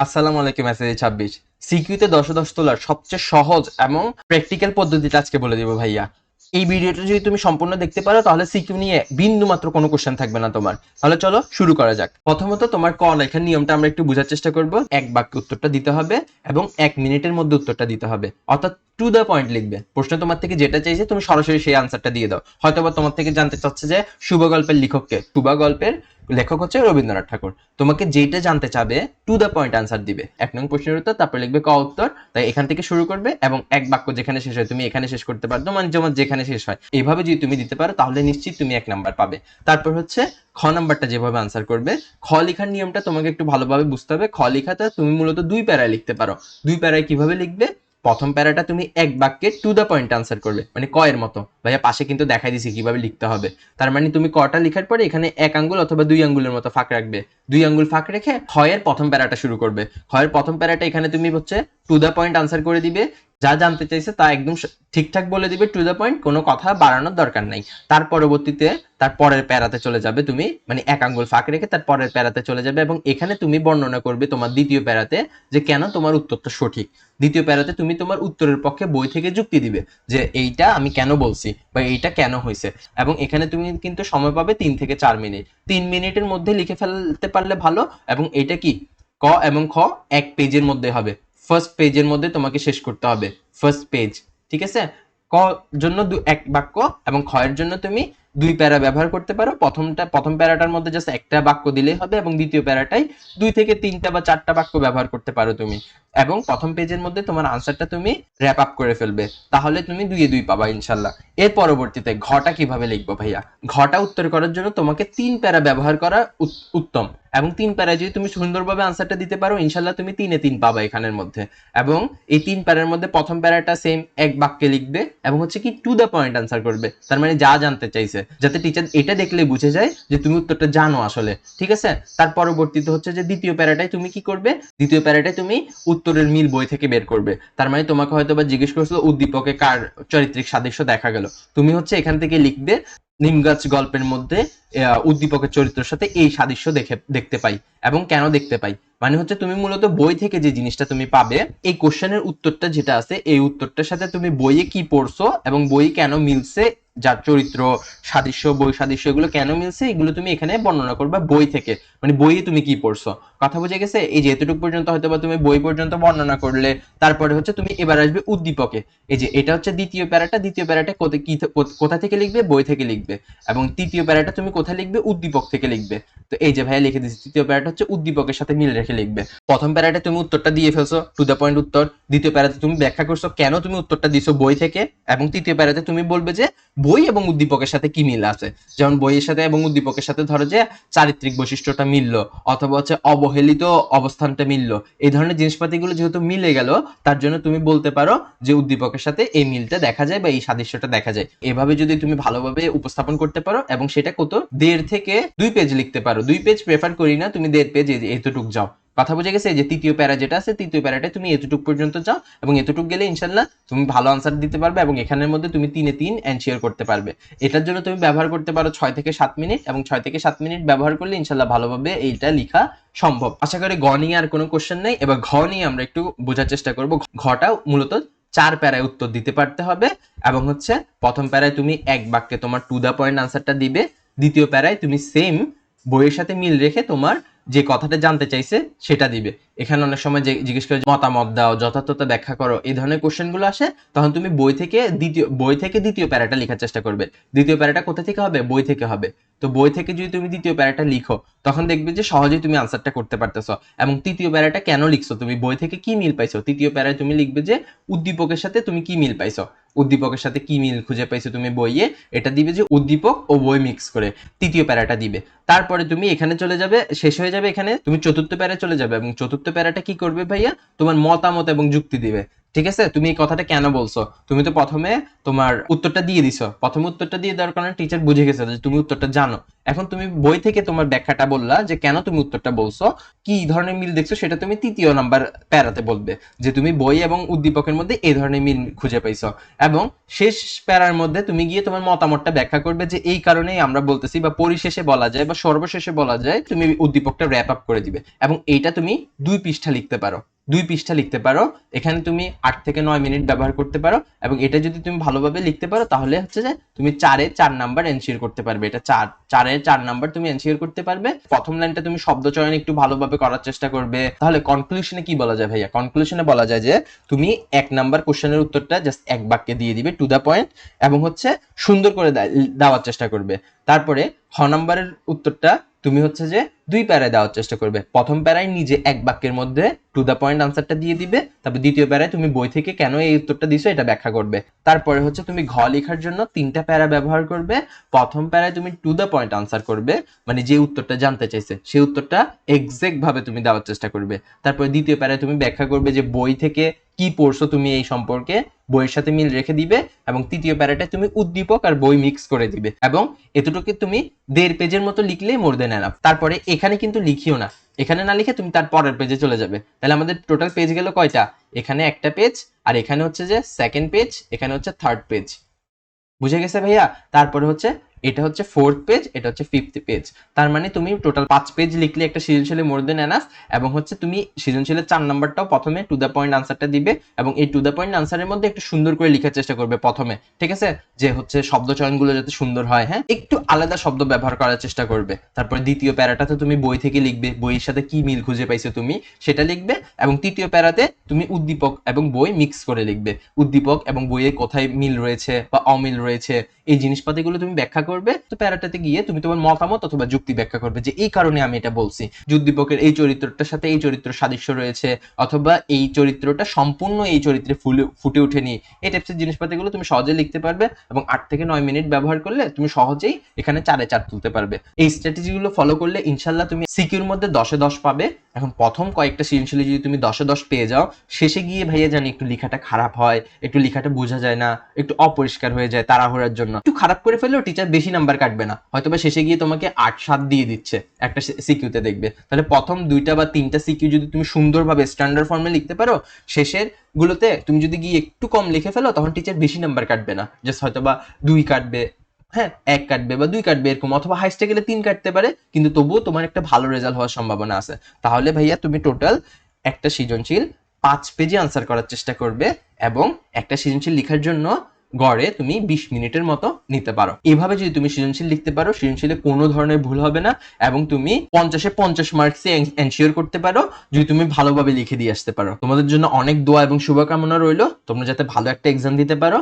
আসসালামু আলাইকুম। মেসেজ 26 সিকিউতে 10 তোলার সবচেয়ে সহজ এবং প্র্যাকটিক্যাল পদ্ধতিটা আজকে বলে দিব ভাইয়া। এই ভিডিওটা যদি তুমি সম্পূর্ণ দেখতে পারো তাহলে সিকিউ নিয়ে বিন্দু মাত্র কোনো কোশ্চেন থাকবে না তোমার। তাহলে চলো শুরু করা যাক। প্রথমত তোমার ক লেখার নিয়মটা আমরা একটু বোঝার চেষ্টা করব। এক বাক্যে উত্তরটা দিতে হবে এবং 1 মিনিটের মধ্যে উত্তরটা দিতে হবে, অর্থাৎ টু দ্য পয়েন্ট লিখবে। প্রশ্ন তোমার থেকে যেটা চাইছে তুমি সরাসরি সেই আনসারটা দিয়ে দাও। হয়তোবা তোমার থেকে জানতে চাচ্ছে যে শুভ গল্পের লেখককে, শুভ গল্পের লেখক হচ্ছে রবীন্দ্রনাথ ঠাকুর। তোমাকে যেটা জানতে চাবে টু দ্য পয়েন্ট আনসার দিবে। 1 নং প্রশ্নের উত্তর, তারপর লিখবে ক উত্তর। তাই এখান থেকে শুরু করবে এবং এক বাক্য যেখানে শেষ হয় তুমি এখানে শেষ করতে পারো, মানে যেমন যেখানে শেষ হয় এইভাবে যদি তুমি দিতে পারো তাহলে নিশ্চিত তুমি 1 নাম্বার পাবে। তারপর হচ্ছে খ নাম্বারটা যেভাবে আনসার করবে। খ লেখার নিয়মটা তোমাকে একটু ভালোভাবে বুঝতে হবে। খ লেখাটা তুমি মূলত 2 প্যারায় লিখতে পারো। 2 প্যারায় কিভাবে লিখবে? প্রথম প্যারাটা তুমি এক বাক্যে টু দ্য পয়েন্ট আনসার করবে, মানে ক এর মতো। ভাইয়া পাশে কিন্তু দেখাই দিছি কিভাবে লিখতে হবে। তার মানে তুমি কটা লেখার পরে এখানে 1 আঙ্গুল অথবা 2 আঙ্গুলের মতো ফাঁক রাখবে। 2 আঙ্গুল ফাঁক রেখে ক্ষয়ের প্রথম প্যারাটা শুরু করবে। ক্ষয়ের প্রথম প্যারাটা এখানে তুমি হচ্ছে টু দ্য পয়েন্ট আনসার করে দিবে। যা জানতে চাইছে তা একদম ঠিকঠাক বলে দিবে, টু দ্য পয়েন্ট, কোনো কথা বাড়ানোর দরকার নাই। তার পরবর্তীতে তার পরের প্যারাতে চলে যাবে তুমি, মানে 1 আঙ্গুল ফাঁক রেখে তার পরের প্যারাতে চলে যাবে এবং এখানে তুমি বর্ণনা করবে তোমার দ্বিতীয় প্যারাতে যে কেন তোমার উত্তরটা সঠিক। দ্বিতীয় প্যারাতে তুমি তোমার উত্তরের পক্ষে বই থেকে যুক্তি দিবে যে এইটা আমি কেন বলছি বা এইটা কেন হয়েছে। এবং এখানে তুমি কিন্তু সময় পাবে 3 থেকে 4 মিনিট। 3 মিনিটের মধ্যে লিখে ফেলতে পারলে ভালো। এবং এটা কি, ক এবং খ 1 পেজের মধ্যে হবে। ফার্স্ট পেজের মধ্যে তোমাকে শেষ করতে হবে, ফার্স্ট পেজ। ঠিক আছে? ক জন্য 1 বাক্য এবং খ এর জন্য তুমি 2 প্যারা ব্যবহার করতে পারো। প্রথম প্যারাটার মধ্যে জাস্ট একটা বাক্য দিলেই হবে এবং দ্বিতীয় প্যারাটাই 2 থেকে 3টা বা 4টা বাক্য ব্যবহার করতে পারো তুমি। এবং প্রথম পেজের মধ্যে তোমার আনসারটা তুমি র‍্যাপ আপ করে ফেলবে, তাহলে তুমি 2-2 পাবা ইনশাল্লাহ। এর পরবর্তীতে ঘটা কিভাবে লিখবো ভাইয়া? ঘটা উত্তর করার জন্য তোমাকে 3 প্যারা ব্যবহার করা উত্তম। এবং 3 প্যারায় যদি তুমি সুন্দরভাবে আনসারটা দিতে পারো ইনশাল্লাহ তুমি 3-3 পাবা এখানের মধ্যে। এবং এই 3 প্যারার মধ্যে প্রথম প্যারাটা সেম এক বাক্যে লিখবে এবং হচ্ছে কি টু দ্য পয়েন্ট আনসার করবে। তার মানে যা জানতে চাইছে, যাতে টিচার এটা দেখলে বুঝে যায় যে তুমি উত্তরটা জানো আসলে। ঠিক আছে? তার পরবর্তীতে হচ্ছে যে দ্বিতীয় প্যারাটায় তুমি কি করবে? দ্বিতীয় প্যারাটায় তুমি উত্তরের মিল বই থেকে বের করবে। তার মানে তোমাকে হয়তো বা জিজ্ঞেস করছিল উদ্দীপকে কার চারিত্রিক সাদৃশ্য দেখা গেল, তুমি হচ্ছে এখান থেকে লিখবে নিমগাছ গল্পের মধ্যে উদ্দীপকের চরিত্রের সাথে এই সাদৃশ্য দেখতে পাই। এবং কেন দেখতে পাই মানে হচ্ছে তুমি মূলত বই থেকে যে জিনিসটা তুমি পাবে, এই কোশ্চেনের উত্তরটা যেটা আছে এই উত্তরটার সাথে তুমি বইয়ে কি পড়ছো এবং বই কেন মিলছে, যার চরিত্র সাদৃশ্য বই সাদৃশ্য এগুলো কেন মিলছে এগুলো তুমি এখানে বর্ণনা করবা বই থেকে, মানে বইয়ে তুমি কি পড়ছো। কথা বুঝে গেছে? এই যে এতটুকু পর্যন্ত হয়তো বা তুমি বই পর্যন্ত বর্ণনা করলে, তারপরে হচ্ছে তুমি এবার আসবে উদ্দীপকে। এই যে এটা হচ্ছে দ্বিতীয় প্যারাটা, দ্বিতীয় প্যারাটা কোথা থেকে লিখবে? বই থেকে লিখবে। এবং তৃতীয় প্যারাটা তুমি কোথায় লিখবে? উদ্দীপক থেকে লিখবে। তো এই যে ভাইয়া লিখে দিচ্ছি, তৃতীয় প্যারাটা হচ্ছে উদ্দীপকের সাথে মিল রেখে লিখবে। প্রথম প্যারাটা তুমি উত্তরটা দিয়ে ফেলছো, টু দ্য পয়েন্ট উত্তর। দ্বিতীয় প্যারাতে তুমি ব্যাখ্যা করছো কেন তুমি উত্তরটা দিছো বই থেকে। এবং তৃতীয় প্যারাতে তুমি বলবে যে বই এবং উদ্দীপকের সাথে কি মিল আছে। যেমন বইয়ের সাথে এবং উদ্দীপকের সাথে ধরো যে চারিত্রিক বৈশিষ্ট্যটা মিললো অথবা হচ্ছে অবহেলিত অবস্থানটা মিললো, এই ধরনের জিনিসপাতিগুলো যেহেতু মিলে গেল তার জন্য তুমি বলতে পারো যে উদ্দীপকের সাথে এই মিলটা দেখা যায় বা এই সাদৃশ্যটা দেখা যায়। এভাবে যদি তুমি ভালোভাবে উপস্থাপন করতে পারো এবং সেটা কত 1.5 থেকে 2 পেজ লিখতে পারো। 2 পেজ প্রেফার করি না, তুমি 1.5 পেজ এতটুক যাও। কথা বুঝে গেছে? যে তৃতীয় প্যারা যেটা আছে তৃতীয় প্যারাটা তুমি এতটুক পর্যন্ত যাও এবং এতটুক গেলে ইনশাল্লাহ তুমি ভালো আনসার দিতে পারবে এবং এখানের মধ্যে তুমি 3-3 এনশিওর করতে পারবে। এটার জন্য তুমি ব্যবহার করতে পারো 6 থেকে 7 মিনিট এবং 6 থেকে 7 মিনিট ব্যবহার করলে ইনশাল্লাহ ভালোভাবে এইটা লেখা সম্ভব। আশা করি গ নিয়ে আর কোনো কোশ্চেন নেই। এবার ঘ নিয়ে আমরা একটু বোঝার চেষ্টা করব। ঘটা মূলত 4 প্যারায় উত্তর দিতে পারতে হবে এবং হচ্ছে প্রথম প্যারায় তুমি এক বাক্যে তোমার টু দা পয়েন্ট আনসারটা দিবে। দ্বিতীয় প্যারায় তুমি সেম বইয়ের সাথে মিল রেখে তোমার যে কথাটা জানতে চাইছে সেটা দিবে। এখানে অনেক সময় যে জিজ্ঞেস করে মতামত দাও, যথার্থতা ব্যাখ্যা করো, এই ধরনের কোশ্চেনগুলো আসে, তখন তুমি বই থেকে দ্বিতীয় প্যারাটা লেখার চেষ্টা করবে। দ্বিতীয় প্যারাটা কোথা থেকে হবে? বই থেকে হবে। তো বই থেকে যদি তুমি দ্বিতীয় প্যারাটা লিখো তখন দেখবে যে সহজেই তুমি আনসারটা করতে পারতেছো। এবং তৃতীয় প্যারাটা কেন লিখছো, তুমি বই থেকে কি মিল পাইছো, তৃতীয় প্যারায় তুমি লিখবে যে উদ্দীপকের সাথে তুমি কি মিল পাইছো, উদ্দীপকের সাথে কি মিল খুঁজে পাইছো তুমি বইয়ে, এটা দিবে যে উদ্দীপক ও বই মিক্স করে তৃতীয় প্যারাটা দিবে। তারপরে তুমি এখানে চলে যাবে, শেষ হয়ে যাবে এখানে, তুমি চতুর্থ প্যারায় চলে যাবে এবং চতুর্থ প্যারাটা কি করবে ভাইয়া? তোমার মতামত এবং যুক্তি দিবে। ঠিক আছে, তুমি এই কথাটা কেন বলছো? তুমি তো প্রথমে তোমার উত্তরটা দিয়ে দিছো, প্রথমে উত্তরটা দিয়ে দেওয়ার কারণে টিচার বুঝে গেছে যে তুমি উত্তরটা জানো। এখন তুমি বই থেকে তোমার ব্যাখ্যাটা বললা যে কেন তুমি উত্তরটা বলছো, কি ধরনের মিল দেখছো সেটা তুমি তৃতীয় নাম্বার প্যারাতে বলবে, যে তুমি বই এবং উদ্দীপকের মধ্যে এই ধরনের মিল খুঁজে পাইছো। এবং শেষ প্যারার মধ্যে তুমি গিয়ে তোমার মতামতটা ব্যাখ্যা করবে যে এই কারণেই আমরা বলতেছি, বা পরিশেষে বলা যায় বা সর্বশেষে বলা যায়, তুমি উদ্দীপকটা র্যাপ আপ করে দিবে। এবং এইটা তুমি 2 পৃষ্ঠা লিখতে পারো, 2 পৃষ্ঠা লিখতে পারো। এখানে তুমি 8 থেকে 9 মিনিট ব্যবহার করতে পারো। এবং এটা যদি তুমি ভালোভাবে লিখতে পারো তাহলে হচ্ছে যে তুমি 4-এ 4 নাম্বার এনশিওর করতে পারবে। এটা 4-এ 4 নাম্বার তুমি এনশিওর করতে পারবে। প্রথম লাইনটা তুমি শব্দ চয়ন একটু ভালোভাবে করার চেষ্টা করবে। তাহলে কনক্লুশনে কি বলা যায় ভাইয়া? কনক্লুশনে বলা যায় যে তুমি 1 নাম্বার কোশ্চেনের উত্তরটা জাস্ট 1 বাক্যে দিয়ে দিবে, টু দা পয়েন্ট, এবং হচ্ছে সুন্দর করে দেওয়ার চেষ্টা করবে। তারপরে খ নাম্বারের উত্তরটা তুমি হচ্ছে যে 2 প্যারায় দেওয়ার চেষ্টা করবে। প্রথম প্যারায় নিজে 1 বাক্যের মধ্যে টু দা পয়েন্ট আনসারটা দিয়ে দিবে। তারপর দ্বিতীয় প্যারায় তুমি বই থেকে কেন এই উত্তরটা দিছো এটা ব্যাখ্যা করবে। তারপরে হচ্ছে তুমি ঘ লেখার জন্য 3টা প্যারা ব্যবহার করবে। প্রথম প্যারায় তুমি টু দা পয়েন্ট আনসার করবে, মানে যে উত্তরটা জানতে চাইছে সেই উত্তরটা এক্সাক্ট ভাবে তুমি দেওয়ার চেষ্টা করবে। তারপরে দ্বিতীয় প্যারায় তুমি ব্যাখ্যা করবে যে বই থেকে কি পড়ছো তুমি এই সম্পর্কে, বইয়ের সাথে মিল রেখে দিবে। এবং তৃতীয় প্যারাটায় তুমি উদ্দীপক আর বই মিক্স করে দিবে। এবং এতটুকু তুমি 1.5 পেজের মতো লিখলেই মোর দেন এনাফ। তারপরে এখানে কিন্তু লিখিও না, এখানে না লিখে তুমি তার পরের পেজে চলে যাবে। তাহলে আমাদের টোটাল পেজ গেল কয়টা? এখানে একটা পেজ, আর এখানে হচ্ছে যে সেকেন্ড পেজ, এখানে হচ্ছে থার্ড পেজ। বুঝে গেছে ভাইয়া? তারপরে হচ্ছে এটা হচ্ছে ফোর্থ পেজ, এটা হচ্ছে ফিফথ পেজ। তার মানে তুমি টোটাল 5 পেজ লিখলে একটা সৃজনশীলে মোর দেন এনাফ। এবং হচ্ছে তুমি সৃজনশীলের 4 নাম্বারটাও প্রথমে টু দা পয়েন্ট আনসারটা দিবে, এবং এই টু দা পয়েন্ট আনসারের মধ্যে একটু সুন্দর করে লেখার চেষ্টা করবে প্রথমে, ঠিক আছে? যে হচ্ছে শব্দ চয়নগুলো যাতে সুন্দর হয়, হ্যাঁ, একটু আলাদা শব্দ ব্যবহার করার চেষ্টা করবে। তারপরে দ্বিতীয় প্যারাটাতে তুমি বই থেকে লিখবে, বইয়ের সাথে কি মিল খুঁজে পাইছো তুমি সেটা লিখবে। এবং তৃতীয় প্যারাতে তুমি উদ্দীপক এবং বই মিক্স করে লিখবে, উদ্দীপক এবং বইয়ে কোথায় মিল রয়েছে বা অমিল রয়েছে এই জিনিসপাতিগুলো তুমি ব্যাখ্যা করবে। তো প্যারাটাতে গিয়ে তুমি তোমার মতামত অথবা যুক্তি ব্যাখ্যা করবে যে এই কারণে আমি এটা বলছি, উদ্দীপকের এই চরিত্রটার সাথে এই চরিত্র সাদৃশ্য রয়েছে, অথবা এই চরিত্রটা সম্পূর্ণ এই চরিত্রে ফুটে ওঠেনি। এই টাইপসের জিনিসপাতিগুলো তুমি সহজে লিখতে পারবে। এবং 8 থেকে 9 মিনিট ব্যবহার করলে তুমি সহজেই এখানে 4-এ 4 তুলতে পারবে। এই স্ট্র্যাটেজিগুলো ফলো করলে ইনশাল্লাহ তুমি সিকিউর মধ্যে 10-এ 10 পাবে। এখন প্রথম কয়েকটা সৃজনশীলে যদি তুমি 10-এ 10 পেয়ে যাও, শেষে গিয়ে ভাইয়া জানি একটু লেখাটা খারাপ হয়, একটু লেখাটা বোঝা যায় না, একটু অপরিষ্কার হয়ে যায় তাড়াহুড়ার জন্য, একটু খারাপ করে ফেললেও টিচার বেশি নাম্বার কাটবে না, হয়তো বা শেষে গিয়ে তোমাকে 8-7 দিয়ে দিচ্ছে একটা সিকিউতে, দেখবে। তাহলে প্রথম 2টা বা 3টা সিকিউ যদি তুমি সুন্দরভাবে স্ট্যান্ডার্ড ফর্মে লিখতে পারো, শেষের গুলোতে তুমি যদি গিয়ে একটু কম লিখে ফেলো তখন টিচার বেশি নাম্বার কাটবে না, জাস্ট হয়তো বা 2 কাটবে, হ্যাঁ 1 কাটবে বা 2 কাটবে এরকম, অথবা হাইস্টে গেলে 3 কাটতে পারে, কিন্তু তবুও তোমার একটা ভালো রেজাল্ট হওয়ার সম্ভাবনা আছে। তাহলে ভাইয়া তুমি টোটাল একটা সৃজনশীল 5 পেজে আনসার করার চেষ্টা করবে। এবং একটা সৃজনশীল লেখার জন্য গড়ে তুমি 20 মিনিটের মতো নিতে পারো। এভাবে যদি তুমি সৃজনশীল লিখতে পারো, সৃজনশীলে কোনো ধরনের ভুল হবে না। এবং তুমি 50-এ 50 মার্কসে এনশিওর করতে পারো যদি তুমি ভালোভাবে লিখে দিয়ে আসতে পারো। তোমাদের জন্য অনেক দোয়া এবং শুভকামনা রইলো, তোমরা যাতে ভালো একটা এক্সাম দিতে পারো।